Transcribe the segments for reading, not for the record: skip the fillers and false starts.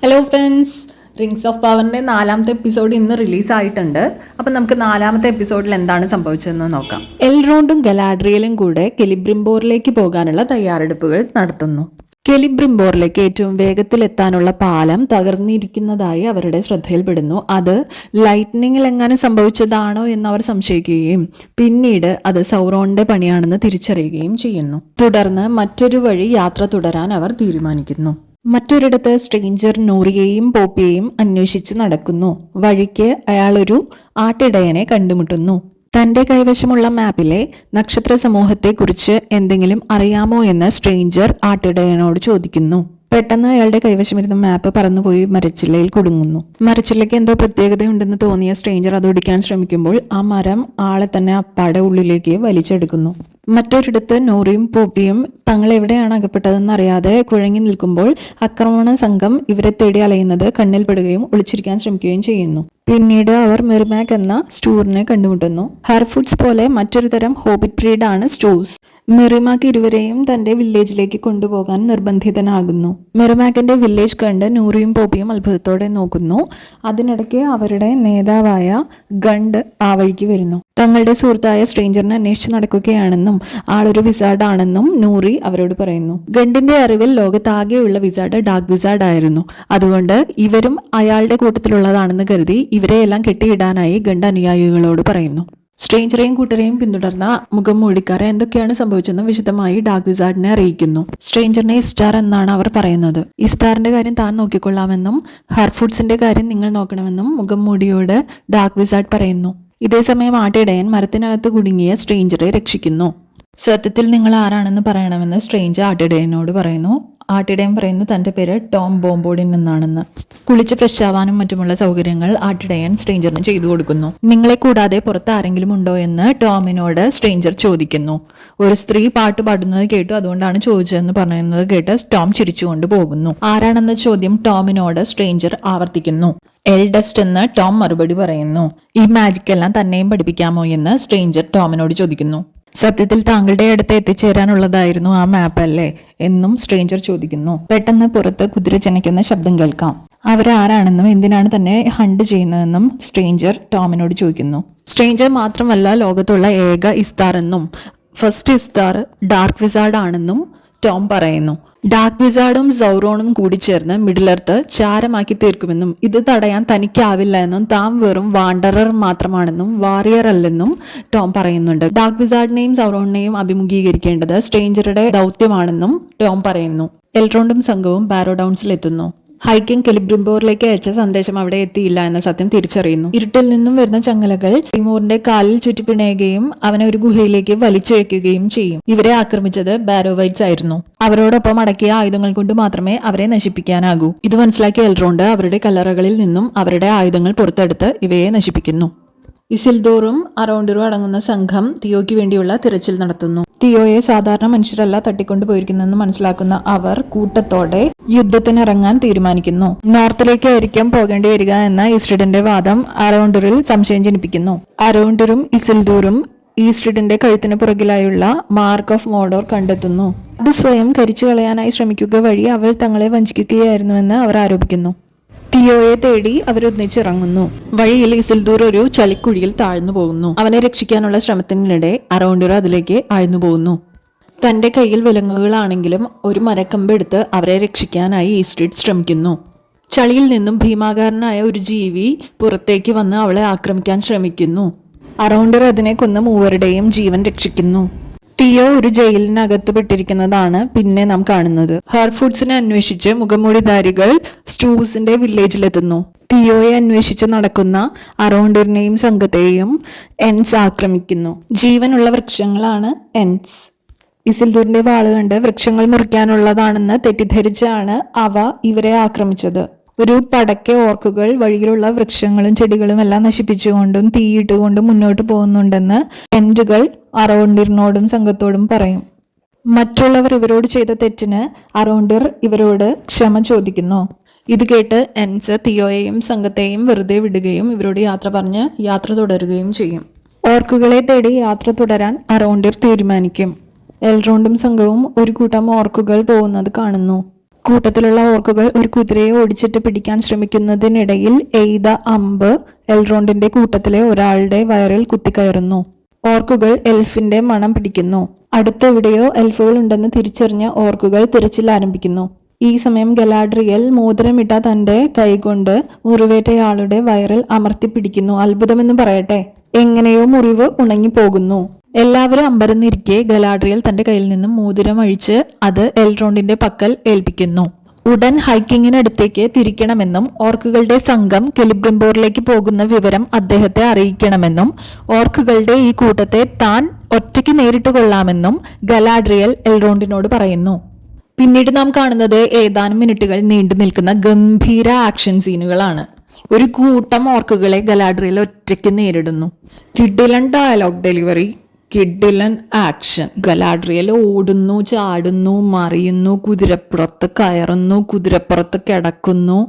Hello friends, rings of പവറിൻ്റെ 4ാമത്തെ episode ഇന്ന് റിലീസായിട്ടുണ്ട്. അപ്പം നമുക്ക് 4ാമത്തെ എപ്പിസോഡിൽ എന്താണ് സംഭവിച്ചതെന്ന് നോക്കാം. എൽറോണ്ടും ഗലാഡ്രിയലും കൂടെ കെലിബ്രിംബോറിലേക്ക് പോകാനുള്ള തയ്യാറെടുപ്പുകൾ നടത്തുന്നു. കെലിബ്രിംബോറിലേക്ക് ഏറ്റവും വേഗത്തിലെത്താനുള്ള പാലം തകർന്നിരിക്കുന്നതായി അവരുടെ ശ്രദ്ധയിൽപ്പെടുന്നു. അത് ലൈറ്റ്നിങ്ങിൽ എങ്ങനെ സംഭവിച്ചതാണോ എന്ന് അവർ സംശയിക്കുകയും പിന്നീട് അത് സൗറോണിന്റെ പണിയാണെന്ന് തിരിച്ചറിയുകയും ചെയ്യുന്നു. തുടർന്ന് മറ്റൊരു വഴി യാത്ര തുടരാൻ അവർ തീരുമാനിക്കുന്നു. മറ്റൊരിടത്ത് സ്ട്രേഞ്ചർ നോറിയെയും പോപ്പിയെയും അന്വേഷിച്ച് നടക്കുന്നു. വഴിക്ക് അയാളൊരു ആട്ടിടയനെ കണ്ടുമുട്ടുന്നു. തന്റെ കൈവശമുള്ള മാപ്പിലെ നക്ഷത്ര സമൂഹത്തെക്കുറിച്ച് എന്തെങ്കിലും അറിയാമോ എന്ന് സ്ട്രേഞ്ചർ ആട്ടിടയനോട് ചോദിക്കുന്നു. പെട്ടെന്ന് അയാളുടെ കൈവശമിരുന്ന മാപ്പ് പറന്നുപോയി മരച്ചില്ലയിൽ കുടുങ്ങുന്നു. മരച്ചില്ലയ്ക്ക് എന്തോ പ്രത്യേകതയുണ്ടെന്ന് തോന്നിയ സ്ട്രേഞ്ചർ അത് ഒടിക്കാൻ ശ്രമിക്കുമ്പോൾ ആ മരം ആളെ തന്നെ അപ്പാടെ ഉള്ളിലേക്ക് വലിച്ചെടുക്കുന്നു. മറ്റൊരിടത്ത് നോറിയും പോപ്പിയും തങ്ങളെവിടെയാണ് അകപ്പെട്ടതെന്ന് അറിയാതെ കുഴങ്ങി നിൽക്കുമ്പോൾ ആക്രമണ സംഘം ഇവരെ തേടി അലയുന്നത് കണ്ണിൽപ്പെടുകയും ഒളിച്ചിരിക്കാൻ ശ്രമിക്കുകയും ചെയ്യുന്നു. പിന്നീട് അവർ മെർമാക് എന്ന സ്റ്റൂറിനെ കണ്ടുമുട്ടുന്നു. ഹെർഫുഡ്സ് പോലെ മറ്റൊരു തരം ഹോബിറ്റ് ബ്രീഡാണ് സ്റ്റൂസ്. മെറിമാക്ക് ഇരുവരെയും തന്റെ വില്ലേജിലേക്ക് കൊണ്ടുപോകാൻ നിർബന്ധിതനാകുന്നു. മെറിമാക്കിന്റെ വില്ലേജ് കണ്ട് നൂറിയും പോപ്പിയും അത്ഭുതത്തോടെ നോക്കുന്നു. അതിനിടയ്ക്ക് അവരുടെ നേതാവായ ഗണ്ട് ആ വഴിക്ക് വരുന്നു. തങ്ങളുടെ സുഹൃത്തായ സ്ട്രേഞ്ചറിനെ അന്വേഷിച്ച് നടക്കുകയാണെന്നും ആളൊരു വിസാർഡ് ആണെന്നും നൂറി അവരോട് പറയുന്നു. ഗണ്ടിന്റെ അറിവിൽ ലോകത്താകെയുള്ള വിസാർഡ് ഡാർക്ക് വിസാർഡ് ആയിരുന്നു. അതുകൊണ്ട് ഇവരും അയാളുടെ കൂട്ടത്തിലുള്ളതാണെന്ന് കരുതി ഇവരെയെല്ലാം കെട്ടിയിടാനായി ഗണ്ട് അനുയായികളോട് പറയുന്നു. സ്ട്രേഞ്ചറെയും കൂട്ടരെയും പിന്തുടർന്ന മുഖം മൂടിക്കാരെ എന്തൊക്കെയാണ് സംഭവിച്ചെന്ന് വിശദമായി ഡാർക്ക് വിസാർഡിനെ അറിയിക്കുന്നു. സ്ട്രേഞ്ചറിനെ ഇസ്റ്റാർ എന്നാണ് അവർ പറയുന്നത്. ഇസ്റ്റാറിന്റെ കാര്യം താൻ നോക്കിക്കൊള്ളാമെന്നും ഹെർഫുഡ്സിന്റെ കാര്യം നിങ്ങൾ നോക്കണമെന്നും മുഖം മൂടിയോട് ഡാർക്ക് വിസാർഡ് പറയുന്നു. ഇതേസമയം ആട്ടിടയൻ മരത്തിനകത്ത് കുടുങ്ങിയ സ്ട്രേഞ്ചറെ രക്ഷിക്കുന്നു. സത്യത്തിൽ നിങ്ങൾ ആരാണെന്ന് പറയണമെന്ന് സ്ട്രേഞ്ചർ ആട്ടിടയനോട് പറയുന്നു. ആട്ടിടയൻ പറയുന്നു തന്റെ പേര് ടോം ബോംബോഡിൻ എന്നാണെന്ന്. കുളിച്ച് ഫ്രഷ് ആവാനും മറ്റുമുള്ള സൗകര്യങ്ങൾ ആട്ടിടയൻ സ്ട്രേഞ്ചറിന് ചെയ്തു കൊടുക്കുന്നു. നിങ്ങളെ കൂടാതെ പുറത്ത് ആരെങ്കിലും ഉണ്ടോ എന്ന് ടോമിനോട് സ്ട്രേഞ്ചർ ചോദിക്കുന്നു. ഒരു സ്ത്രീ പാട്ട് പാടുന്നത് കേട്ടു, അതുകൊണ്ടാണ് ചോദിച്ചതെന്ന് പറയുന്നത് കേട്ട് ടോം ചിരിച്ചുകൊണ്ട് പോകുന്നു. ആരാണെന്ന ചോദ്യം ടോമിനോട് സ്ട്രേഞ്ചർ ആവർത്തിക്കുന്നു. എൽഡസ്റ്റ് എന്ന് ടോം മറുപടി പറയുന്നു. ഈ മാജിക് എല്ലാം തന്നെയും പഠിപ്പിക്കാമോ എന്ന് സ്ട്രേഞ്ചർ ടോമിനോട് ചോദിക്കുന്നു. സത്യത്തിൽ താങ്കളുടെ അടുത്ത് എത്തിച്ചേരാനുള്ളതായിരുന്നു ആ മാപ്പ് അല്ലേ എന്നും സ്ട്രേഞ്ചർ ചോദിക്കുന്നു. പെട്ടെന്ന് പുറത്ത് കുതിര ചനയ്ക്കുന്ന ശബ്ദം കേൾക്കാം. അവരാരാണെന്നും എന്തിനാണ് തന്നെ ഹണ്ട് ചെയ്യുന്നതെന്നും സ്ട്രേഞ്ചർ ടോമിനോട് ചോദിക്കുന്നു. സ്ട്രേഞ്ചർ മാത്രമല്ല ലോകത്തുള്ള ഏക ഇസ്താർ എന്നും ഫസ്റ്റ് ഇസ്താർ ഡാർക്ക് വിസാർഡ് ആണെന്നും ടോം പറയുന്നു. ഡാർക്ക് വിസാർഡും സൗറോണും കൂടി ചേർന്ന് മിഡിൽ എർത്ത് ചാരമാക്കി തീർക്കുമെന്നും ഇത് തടയാൻ തനിക്കാവില്ല എന്നും താൻ വെറും വാണ്ടറർ മാത്രമാണെന്നും വാറിയർ അല്ലെന്നും ടോം പറയുന്നുണ്ട്. ഡാർക്ക് വിസാർഡിനെയും സൗറോണിനെയും അഭിമുഖീകരിക്കേണ്ടത് സ്ട്രേഞ്ചറുടെ ദൗത്യമാണെന്നും ടോം പറയുന്നു. എൽറോണ്ടും സംഘവും ബാരോഡൗൺസിൽ എത്തുന്നു. ഹൈക്കിംഗ് കെലിബ്രിംബോറിലേക്ക് അയച്ച സന്ദേശം അവിടെ എത്തിയില്ല എന്ന സത്യം തിരിച്ചറിയുന്നു. ഇരുട്ടിൽ നിന്നും വരുന്ന ചങ്ങലകൾ ടിമോറിന്റെ കാലിൽ ചുറ്റിപ്പിണയുകയും അവനെ ഒരു ഗുഹയിലേക്ക് വലിച്ചിഴയ്ക്കുകയും ചെയ്യും. ഇവരെ ആക്രമിച്ചത് ബാരോവൈറ്റ്സ് ആയിരുന്നു. അവരോടൊപ്പം അടക്കിയ ആയുധങ്ങൾ കൊണ്ട് മാത്രമേ അവരെ നശിപ്പിക്കാനാകൂ. ഇത് മനസ്സിലാക്കിയ എൽറോണ്ട് അവരുടെ കല്ലറകളിൽ നിന്നും അവരുടെ ആയുധങ്ങൾ പുറത്തെടുത്ത് ഇവയെ നശിപ്പിക്കുന്നു. ഇസിൽദോറും അറൗണ്ടറും അടങ്ങുന്ന സംഘം തിയോയ്ക്ക് വേണ്ടിയുള്ള തിരച്ചിൽ നടത്തുന്നു. തിയോയെ സാധാരണ മനുഷ്യരല്ല തട്ടിക്കൊണ്ടുപോയിരിക്കുന്നതെന്ന് മനസ്സിലാക്കുന്ന അവർ കൂട്ടത്തോടെ യുദ്ധത്തിനിറങ്ങാൻ തീരുമാനിക്കുന്നു. നോർത്തിലേക്കായിരിക്കും പോകേണ്ടി വരിക എന്ന ഈസ്റ്റിഡിന്റെ വാദം അറൗണ്ടറിൽ സംശയം ജനിപ്പിക്കുന്നു. അറൗണ്ടറും ഇസിൽദൂറും ഈസ്റ്റിഡിന്റെ കഴുത്തിന് പുറകിലായുള്ള മാർക്ക് ഓഫ് മോഡോർ കണ്ടെത്തുന്നു. അത് സ്വയം കരിച്ചു കളയാനായി ശ്രമിക്കുക വഴി അവൾ തങ്ങളെ വഞ്ചിക്കുകയായിരുന്നുവെന്ന് അവർ ആരോപിക്കുന്നു. തിയോയെ തേടി അവരൊന്നിച്ചിറങ്ങുന്നു. വഴിയിൽ ഇസിൽദൂർ ഒരു ചളിക്കുഴിയിൽ താഴ്ന്നു പോകുന്നു. അവനെ രക്ഷിക്കാനുള്ള ശ്രമത്തിനിടെ അറൗണ്ടർ അതിലേക്ക് ആഴ്ന്നു പോകുന്നു. തന്റെ കയ്യിൽ വിലങ്ങുകളാണെങ്കിലും ഒരു മരക്കമ്പ് എടുത്ത് അവരെ രക്ഷിക്കാനായി ഈസ്റ്റിഡ് ശ്രമിക്കുന്നു. ചളിയിൽ നിന്നും ഭീമാകാരനായ ഒരു ജീവി പുറത്തേക്ക് വന്ന് അവളെ ആക്രമിക്കാൻ ശ്രമിക്കുന്നു. അറൗണ്ടർ അതിനെ കൊന്ന് മൂവരുടെയും ജീവൻ രക്ഷിക്കുന്നു. തിയോ ഒരു ജയിലിനകത്ത് പെട്ടിരിക്കുന്നതാണ് പിന്നെ നാം കാണുന്നത്. ഹെർഫുഡ്സിനെ അന്വേഷിച്ച് മുഖംമൂടിധാരികൾ സ്റ്റൂസിന്റെ വില്ലേജിലെത്തുന്നു. തിയോയെ അന്വേഷിച്ച് നടക്കുന്ന അറൗണ്ടറിനെയും സംഘത്തെയും എൻസ് ആക്രമിക്കുന്നു. ജീവനുള്ള വൃക്ഷങ്ങളാണ് എൻസ്. ഇസിൽദൂറിന്റെ വാള് കണ്ട് വൃക്ഷങ്ങൾ മുറിക്കാനുള്ളതാണെന്ന് തെറ്റിദ്ധരിച്ചാണ് അവ ഇവരെ ആക്രമിച്ചത്. ഒരു പടക്കെ ഓർക്കുകൾ വഴിയിലുള്ള വൃക്ഷങ്ങളും ചെടികളും എല്ലാം നശിപ്പിച്ചുകൊണ്ടും തീയിട്ടുകൊണ്ടും മുന്നോട്ട് പോകുന്നുണ്ടെന്ന് എൻഡുകൾ അറൗണ്ടറിനോടും സംഘത്തോടും പറയും. മറ്റുള്ളവർ ഇവരോട് ചെയ്ത തെറ്റിന് അറൗണ്ടർ ഇവരോട് ക്ഷമ ചോദിക്കുന്നു. ഇത് കേട്ട് എൻസ് തിയോയെയും സംഘത്തെയും വെറുതെ വിടുകയും ഇവരോട് യാത്ര പറഞ്ഞ് യാത്ര തുടരുകയും ചെയ്യും. ഓർക്കുകളെ തേടി യാത്ര തുടരാൻ അറൗണ്ടർ തീരുമാനിക്കും. എൽറോണ്ടും സംഘവും ഒരു കൂട്ടം ഓർക്കുകൾ പോകുന്നത് കാണുന്നു. കൂട്ടത്തിലുള്ള ഓർക്കുകൾ ഒരു കുതിരയെ ഓടിച്ചിട്ട് പിടിക്കാൻ ശ്രമിക്കുന്നതിനിടയിൽ എയ്ത അമ്പ് എൽറോണ്ടിന്റെ കൂട്ടത്തിലെ ഒരാളുടെ വയറിൽ കുത്തിക്കയറുന്നു. ഓർക്കുകൾ എൽഫിന്റെ മണം പിടിക്കുന്നു. അടുത്തെവിടെയോ എൽഫുകൾ ഉണ്ടെന്ന് തിരിച്ചറിഞ്ഞ ഓർക്കുകൾ തിരച്ചിൽ ആരംഭിക്കുന്നു. ഈ സമയം ഗലാഡ്രിയൽ മോതിരമിട്ട തന്റെ കൈകൊണ്ട് മുറിവേറ്റയാളുടെ വയറിൽ അമർത്തിപ്പിടിക്കുന്നു. അത്ഭുതമെന്ന് പറയട്ടെ, എങ്ങനെയോ മുറിവ് ഉണങ്ങിപ്പോകുന്നു. എല്ലാവരും അമ്പരന്നിരിക്കെ ഗലാഡ്രിയൽ തന്റെ കയ്യിൽ നിന്നും മോതിരം അഴിച്ച് അത് എൽറോണ്ടിന്റെ പക്കൽ ഏൽപ്പിക്കുന്നു. ഉടൻ ഹൈക്കിങ്ങിനടുത്തേക്ക് തിരിക്കണമെന്നും ഓർക്കുകളുടെ സംഘം കെലിബ്രിംബോറിലേക്ക് പോകുന്ന വിവരം അദ്ദേഹത്തെ അറിയിക്കണമെന്നും ഓർക്കുകളുടെ ഈ കൂട്ടത്തെ താൻ ഒറ്റയ്ക്ക് നേരിട്ട് കൊള്ളാമെന്നും ഗലാഡ്രിയൽ എൽറോണ്ടിനോട് പറയുന്നു. പിന്നീട് നാം കാണുന്നത് ഏതാനും മിനിറ്റുകൾ നീണ്ടു നിൽക്കുന്ന ഗംഭീര ആക്ഷൻ സീനുകളാണ്. ഒരു കൂട്ടം ഓർക്കുകളെ ഗലാഡ്രിയൽ ഒറ്റയ്ക്ക് നേരിടുന്നു. കിഡിലൻ ഡയലോഗ് ഡെലിവറി, കിഡിലൻ ആക്ഷൻ. ഗലാഡ്രിയൽ ഓടുന്നു, ചാടുന്നു, മറിയുന്നു, കുതിരപ്പുറത്ത് കയറുന്നു, കുതിരപ്പുറത്ത് കിടക്കുന്നു.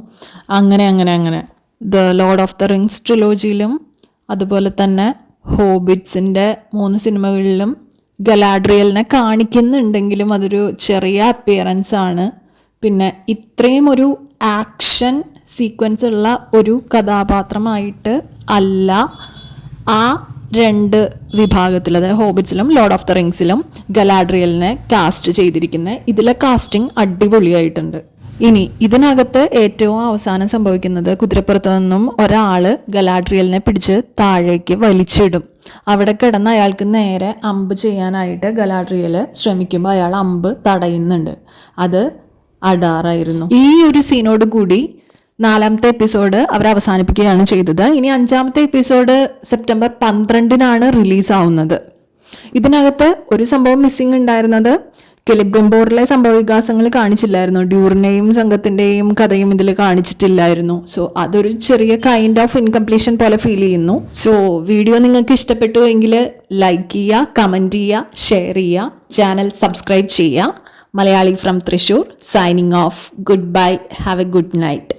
അങ്ങനെ the lord of the rings ട്രിലോജിയിലും അതുപോലെ തന്നെ ഹോബിറ്റ്സിൻ്റെ 3 സിനിമകളിലും ഗലാഡ്രിയലിനെ കാണിക്കുന്നുണ്ടെങ്കിലും അതൊരു ചെറിയ അപ്പിയറൻസ് ആണ്. പിന്നെ ഇത്രയും ഒരു ആക്ഷൻ സീക്വൻസ് ഉള്ള ഒരു കഥാപാത്രമായിട്ട് അല്ല ആ 2 വിഭാഗത്തിൽ, അതായത് ഹോബിറ്റ്സിലും ലോർഡ് ഓഫ് ദ റിങ്സിലും ഗലാഡ്രിയലിനെ കാസ്റ്റ് ചെയ്തിരിക്കുന്നത്. ഇതിലെ കാസ്റ്റിംഗ് അടിപൊളിയായിട്ടുണ്ട്. ഇനി ഇതിനകത്ത് ഏറ്റവും അവസാനം സംഭവിക്കുന്നത് കുതിരപ്പുറത്ത് നിന്നും ഒരാള് ഗലാഡ്രിയലിനെ പിടിച്ച് താഴേക്ക് വലിച്ചിടും. അവിടെ കിടന്ന് അയാൾക്ക് നേരെ അമ്പ് ചെയ്യാനായിട്ട് ഗലാഡ്രിയൽ ശ്രമിക്കുമ്പോൾ അയാൾ അമ്പ് തടയുന്നുണ്ട്. അത് അഡാറായിരുന്നു. ഈ ഒരു സീനോട് കൂടി 4ാമത്തെ എപ്പിസോഡ് അവർ അവസാനിപ്പിക്കുകയാണ് ചെയ്തത്. ഇനി 5ാമത്തെ എപ്പിസോഡ് സെപ്റ്റംബർ 12-നാണ് റിലീസാവുന്നത്. ഇതിനകത്ത് ഒരു സംഭവം മിസ്സിംഗ് ഉണ്ടായിരുന്നത് കെലിബ്രിംബോറിലെ സംഭവവികാസങ്ങൾ കാണിച്ചില്ലായിരുന്നു. ഡ്യൂറിനെയും സംഘത്തിന്റെയും കഥയും ഇതിൽ കാണിച്ചിട്ടില്ലായിരുന്നു. സോ അതൊരു ചെറിയ കൈൻഡ് ഓഫ് ഇൻകംപ്ലീഷൻ പോലെ ഫീൽ ചെയ്യുന്നു. സോ വീഡിയോ നിങ്ങൾക്ക് ഇഷ്ടപ്പെട്ടു എങ്കിൽ ലൈക്ക് ചെയ്യുക, കമന്റ് ചെയ്യുക, ഷെയർ ചെയ്യുക, ചാനൽ സബ്സ്ക്രൈബ് ചെയ്യുക. Malayali from Thrissur signing off. Good bye. Have A good night.